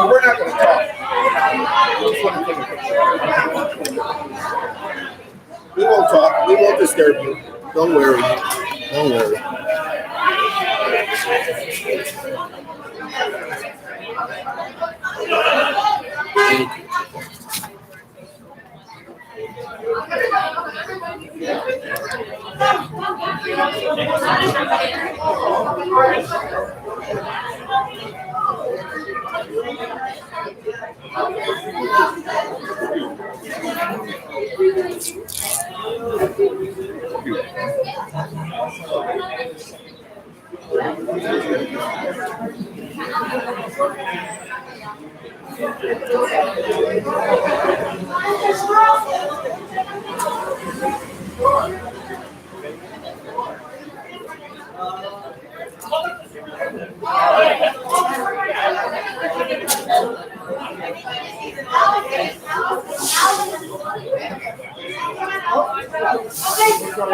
we're not going to talk. Just want to take a picture. We won't talk. We won't disturb you. Don't worry. Don't worry. How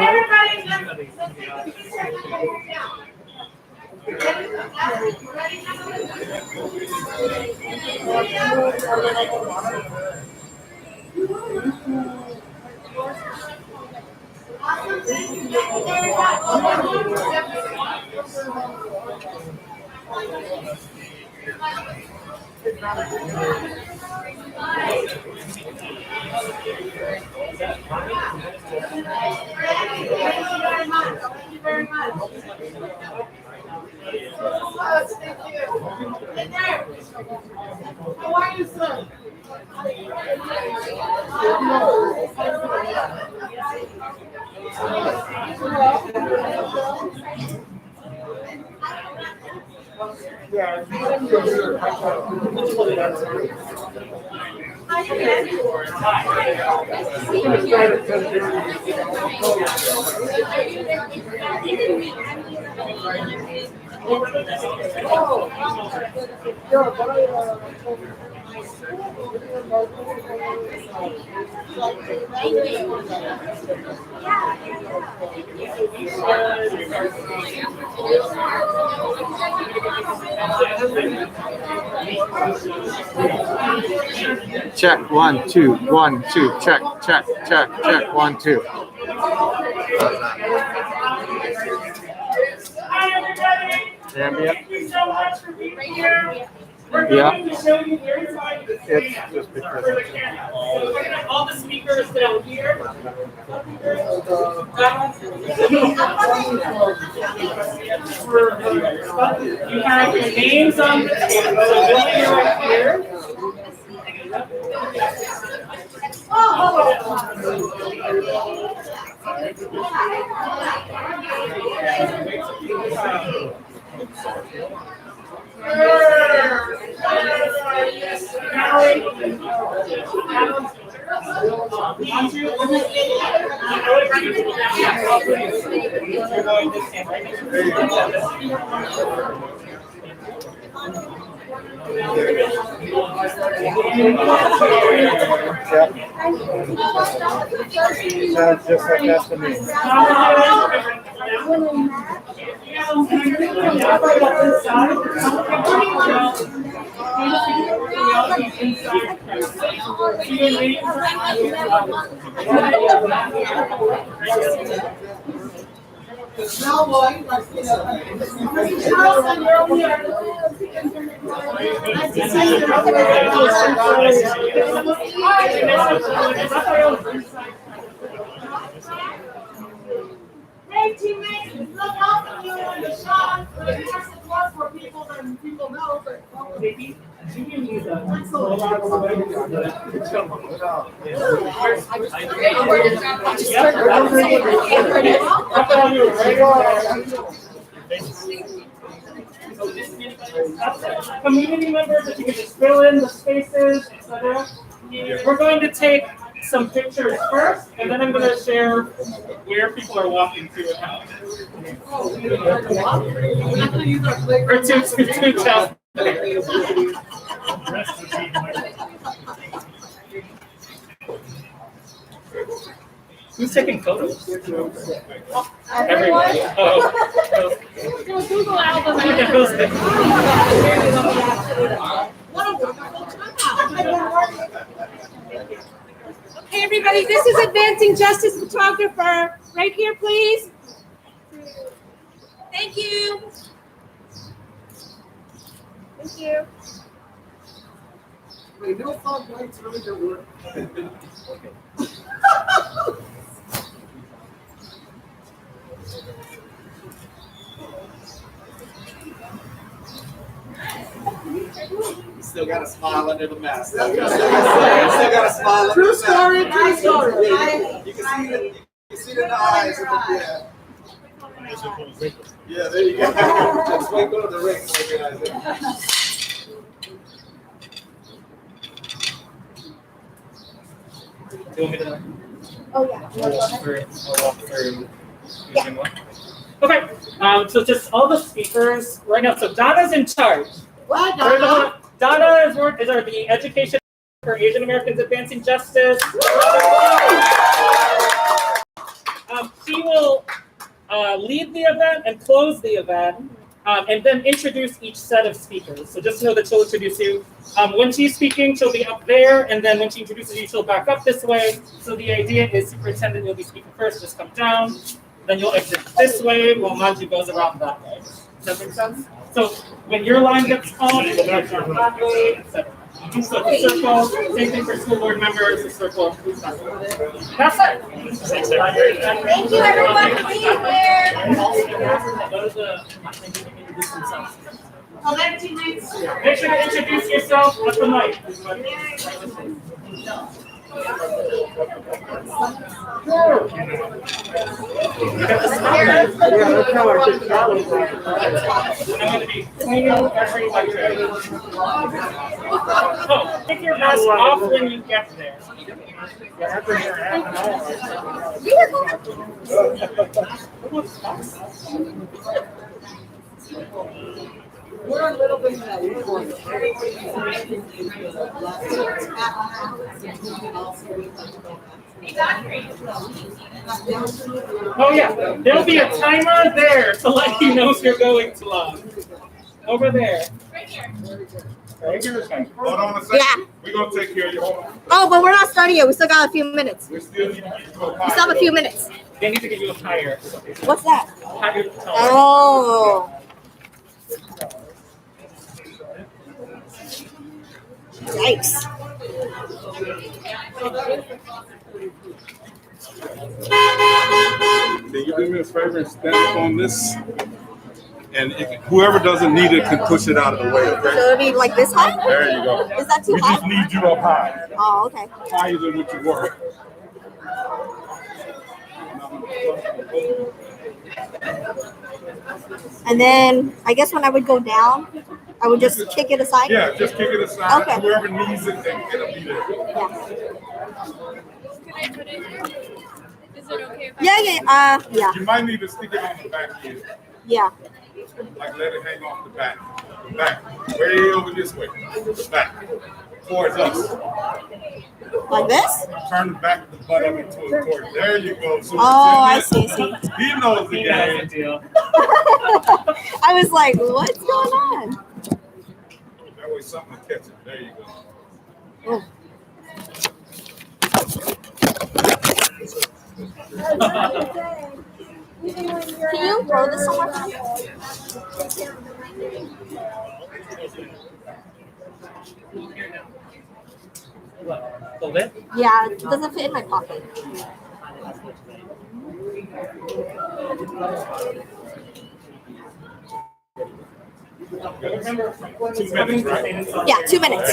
are you, sir? Check 1 2 1 2. Check 1 2. Hi, everybody. Yeah. Thank you so much for being here. We're Yeah. going to show you the inside of the stage for the camera. So we're going to have all the speakers down here. You have your names on the table. So Billy, you're right here. Sounds just like that to me. Hey, teammates, it's not helping you in the shot, but it has to work for people that people know, but maybe you can use that. Community members, if you can just fill in the spaces, etc. We're going to take some pictures first, and then I'm going to share where people are walking to and how. Or to tell. Who's taking photos? Everyone. Oh. Google album. Okay, everybody, this is Advancing Justice Photographer. Right here, please. Thank you. Thank you. Wait, no fog lights really don't work. Still got a smile under the mask. Still got a smile under the mask. True story. You can see it in the eyes. Yeah, there you go. Just wait, go to the ring. Do you want me to? Oh, yeah. I'll walk through using one. Okay, so just all the speakers right now. So Donna's in charge. What? Donna is the Education for Asian Americans Advancing Justice. She she will lead the event and close the event, and then introduce each set of speakers. So just know that she'll introduce you. When she's speaking, she'll be up there, and then when she introduces you, she'll back up this way. So the idea is, superintendent, you'll be speaking first, just come down. Then you'll exit this way while Manju goes around that way. Does that make sense? So when your line gets called, you'll back down that way, etc. So the circle, same thing for school board members, the circle. That's it. Thank you, everyone, for being here. Make sure to introduce yourself at the mic. I'm going to be cleaning every lecture. Oh, take your mask off when you get there. We're a little bit of that. Oh yeah, there'll be a timer there to let you know if you're going too long. Over there. Right here. Right here is fine. Hold on a second. Yeah. We're gonna take care of you. Hold on. Oh, but we're not starting yet. We still got a few minutes. We still need to get you a We still have a few minutes. They need to give you a tire. What's that? Tire. Oh. Yikes. Can you do me a favor and stand up on this? And whoever doesn't need it can push it out of the way, So okay? it'll be like this high? There you go. Is that too We high? just need you up high. Oh, okay. Higher than what you were. And then I guess when I would go down, I would just kick it aside. Yeah, just kick it aside. Okay. Whoever needs it, it'll be there. Yeah. Yeah. You might need to stick it on the back here. Yeah. Like let it hang off the back. The back. Way over this way. The back. Towards us. Like this? Turn the back of the butt of it towards. There you go. So Oh, I see. He knows the He knows the game. deal. I was like, what's going on? That way something to catch it. There you go. Oh. Can you throw this somewhere? Hold it. Yeah, it doesn't fit in my pocket. Remember, 2 minutes, right? Yeah, 2 minutes.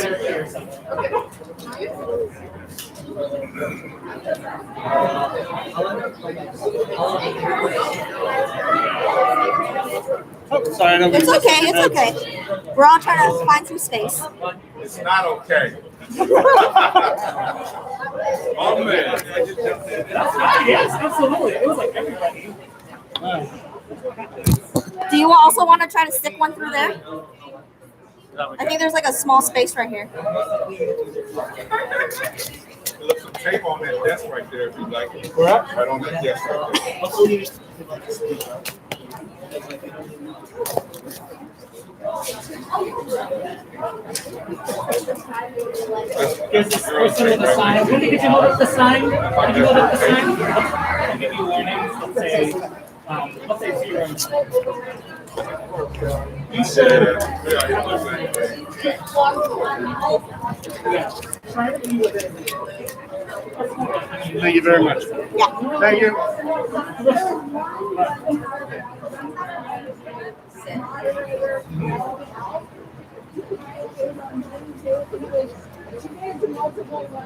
Oh, sorry, It's okay. It's okay. We're all trying to find some space. It's not okay. Oh man. Yes, absolutely. It was like everybody. Do you also want to try to stick one through there? I think there's like a small space right here. Look some tape on that desk right there if you like. Where? Right on that desk right there. Here's this person with the sign. Wendy, did you hold up the sign? Did you hold up the sign? I'll give you warnings. Let's say 0. You should. Yeah. Try to be within. Thank you very much. Yeah. Thank you.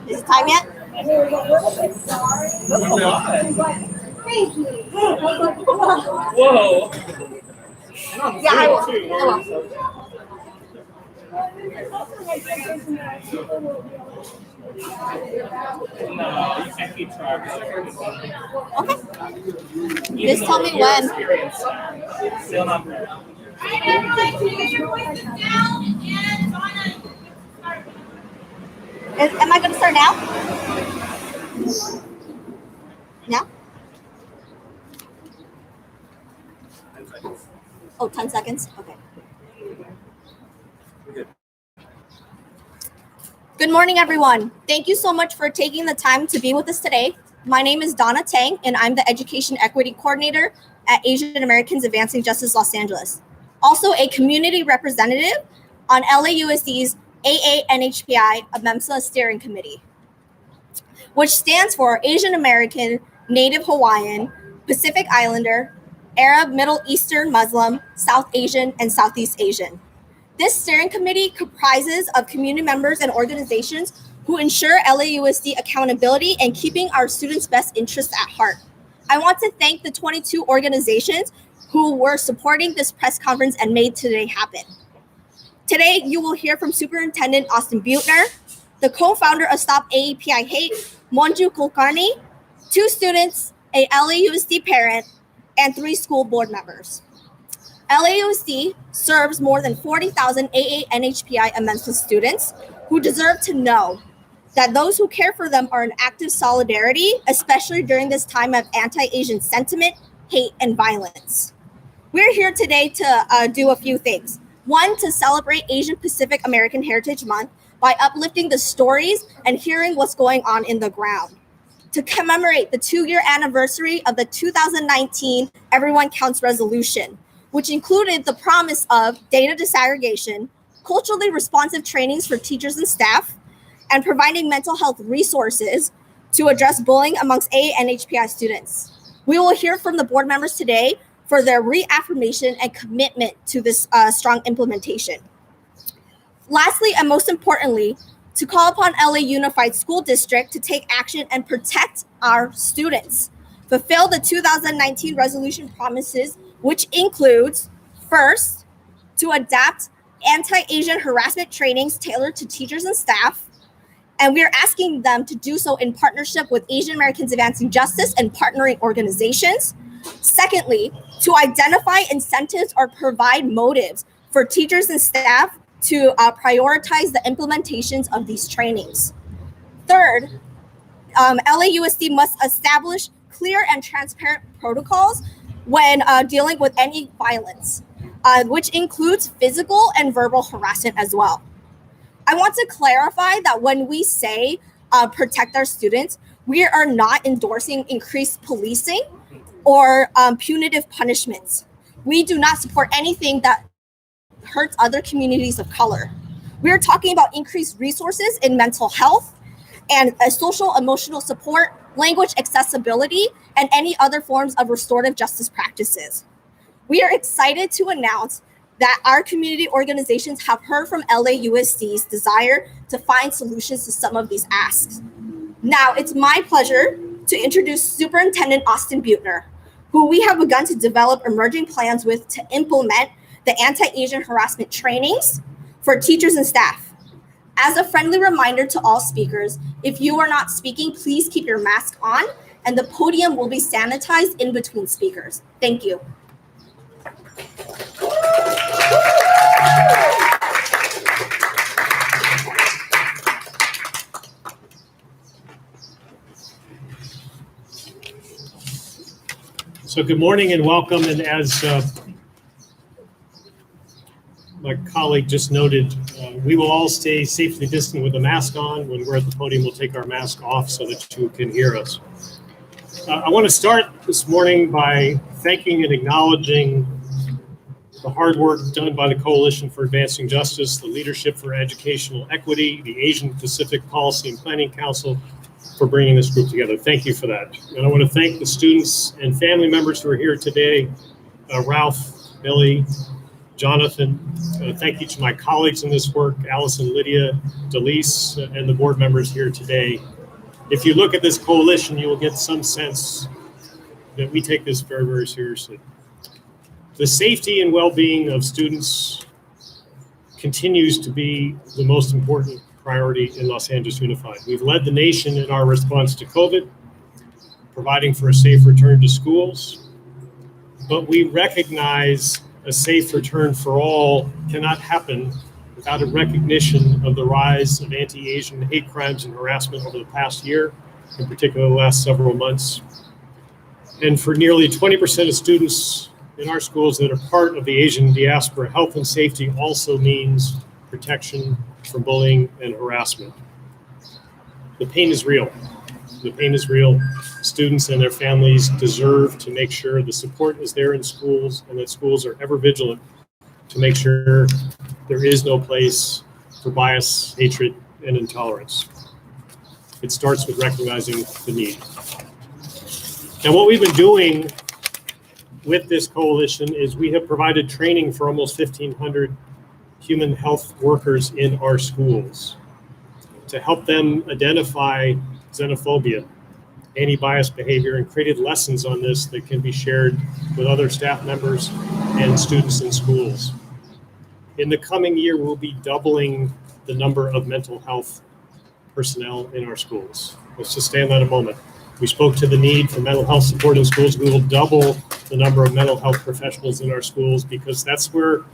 Is it time yet? Whoa. Yeah, I will. No, you can't keep track. Okay. Just tell me when. Still not there. Am I going to start now? Now? Oh, 10 seconds? Okay. Good morning, everyone. Thank you so much for taking the time to be with us today. My name is Donna Tang, and I'm the Education Equity Coordinator at Asian Americans Advancing Justice Los Angeles. Also a community representative on LAUSD's AANHPI AMEMSA Steering Committee, which stands for Asian American, Native Hawaiian, Pacific Islander, Arab, Middle Eastern Muslim, South Asian, and Southeast Asian. This steering committee comprises of community members and organizations who ensure LAUSD accountability and keeping our students' best interests at heart. I want to thank the 22 organizations who were supporting this press conference and made today happen. Today, you will hear from Superintendent Austin Buettner, the co-founder of Stop AAPI Hate, Monju Kulkarni, 2 students, a LAUSD parent, and 3 school board members. LAUSD serves more than 40,000 AANHPI AMEMSA students who deserve to know that those who care for them are in active solidarity, especially during this time of anti-Asian sentiment, hate, and violence. We're here today to do a few things. One, to celebrate Asian Pacific American Heritage Month by uplifting the stories and hearing what's going on in the ground. To commemorate the 2-year anniversary of the 2019 Everyone Counts resolution, which included the promise of data disaggregation, culturally responsive trainings for teachers and staff, and providing mental health resources to address bullying amongst AANHPI students. We will hear from the board members today for their reaffirmation and commitment to this strong implementation. Lastly, and most importantly, to call upon LA Unified School District to take action and protect our students, fulfill the 2019 resolution promises, which includes, first, to adapt anti-Asian harassment trainings tailored to teachers and staff, and we are asking them to do so in partnership with Asian Americans Advancing Justice and partnering organizations. Secondly, to identify incentives or provide motives for teachers and staff to prioritize the implementations of these trainings. Third, LAUSD must establish clear and transparent protocols when dealing with any violence, which includes physical and verbal harassment as well. I want to clarify that when we say protect our students, we are not endorsing increased policing or punitive punishments. We do not support anything that hurts other communities of color. We're talking about increased resources in mental health and social emotional support, language accessibility, and any other forms of restorative justice practices. We are excited to announce that our community organizations have heard from LAUSD's desire to find solutions to some of these asks. Now, it's my pleasure to introduce Superintendent Austin Buettner, who we have begun to develop emerging plans with to implement the anti-Asian harassment trainings for teachers and staff. As a friendly reminder to all speakers, if you are not speaking, please keep your mask on, and the podium will be sanitized in between speakers. Thank you. So good morning and welcome. And as my colleague just noted, we will all stay safely distant with a mask on. When we're at the podium, we'll take our mask off so that you can hear us. I want to start this morning by thanking and acknowledging the hard work done by the Coalition for Advancing Justice, the Leadership for Educational Equity, the Asian Pacific Policy and Planning Council for bringing this group together. Thank you for that. And I want to thank the students and family members who are here today, Ralph, Billy, Jonathan. Thank each of my colleagues in this work, Allison, Lydia, Delise, and the board members here today. If you look at this coalition, you will get some sense that we take this very, very seriously. The safety and well-being of students continues to be the most important priority in Los Angeles Unified. We've led the nation in our response to COVID, providing for a safe return to schools, but we recognize a safe return for all cannot happen without a recognition of the rise of anti-Asian hate crimes and harassment over the past year, in particular the last several months. And for nearly 20% of students in our schools that are part of the Asian diaspora, health and safety also means protection from bullying and harassment. The pain is real. The pain is real. Students and their families deserve to make sure the support is there in schools and that schools are ever vigilant to make sure there is no place for bias, hatred, and intolerance. It starts with recognizing the need. Now, what we've been doing with this coalition is we have provided training for almost 1,500 human health workers in our schools to help them identify xenophobia, anti-bias behavior, and created lessons on this that can be shared with other staff members and students in schools. In the coming year, we'll be doubling the number of mental health personnel in our schools. Let's just stay on that a moment. We spoke to the need for mental health support in schools. We will double the number of mental health professionals in our schools because that's where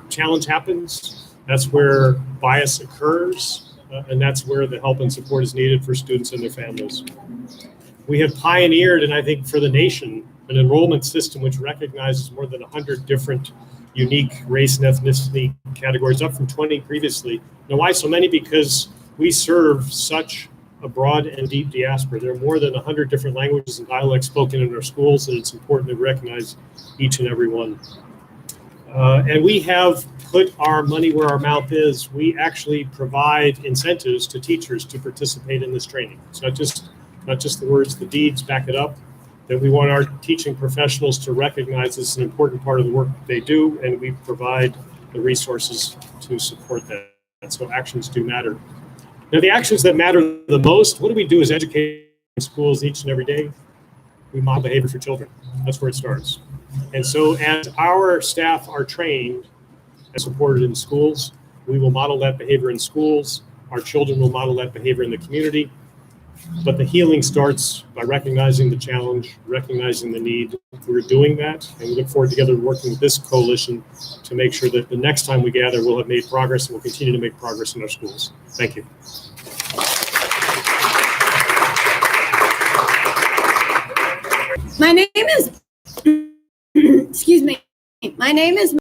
challenge happens. That's where bias occurs. And that's where the help and support is needed for students and their families. We have pioneered, and I think for the nation, an enrollment system which recognizes more than 100 different unique race and ethnicity categories, up from 20 previously. Now, why so many? Because we serve such a broad and deep diaspora. There are more than 100 different languages and dialects spoken in our schools, and it's important to recognize each and every one. And we have put our money where our mouth is. We actually provide incentives to teachers to participate in this training. It's not just the words, the deeds back it up. That we want our teaching professionals to recognize this is an important part of the work they do, and we provide the resources to support that. And so actions do matter. Now, the actions that matter the most, what do we do as educators in schools each and every day? We model behavior for children. That's where it starts. And so as our staff are trained and supported in schools, we will model that behavior in schools. Our children will model that behavior in the community. But the healing starts by recognizing the challenge, recognizing the need. We're doing that, and we look forward together working with this coalition to make sure that the next time we gather, we'll have made progress and we'll continue to make progress in our schools. Thank you. My name is, excuse me, my name is